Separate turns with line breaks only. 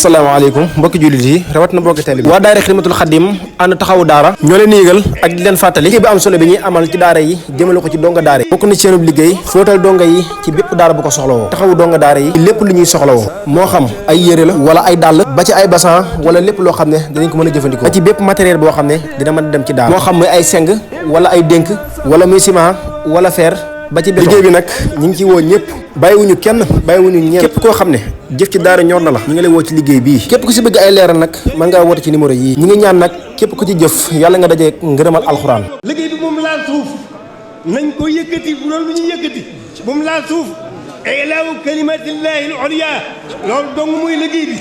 asalaamaaleykum mbokki jullit yi rawat na mbokki teel bi waa daara Xidmatul Xadim ànd taxawu daara ñoo leen yëgal ak di leen fàttali liggéey bu am solo bi ñuy amal ci daara yi jëmale ko ci donga daara yi bokk na ci seenub liggéey fóotal donga yi ci bépp daara bu ko soxlawoo taxawu donga daara yi lépp lu ñuy soxlawoo moo xam ay yére la wala ay dàll ba ci ay basan wala lépp loo xam ne dinañ ko mën a jëfandikoo ba ci bépp matériel boo xam ne dina mën a dem ci daara moo xam muy ay seng wala ay dénk wala muy ciment wala fer ba ci liggéey bi nag ñu ngi ci woo ñëpp bàyyiwuñu kenn bàyyiwuñu ñenn képp koo xam ne jëf ci daara ñor na la ñu ngi lay woo ci liggéey bii képp ku si bëgg ay leeral nag mën ngaa woote ci numéro yii ñi ngi ñaan nag képp ku ci jëf yàlla nga dajee ngërëmal alxuraan.
liggéey bi moom laal suuf nañ ko yëkkati bu doon lu ñu yëkkati bu mu laal suuf ilaahu kalimatillahi al-ulya loolu dong muy liggéey bi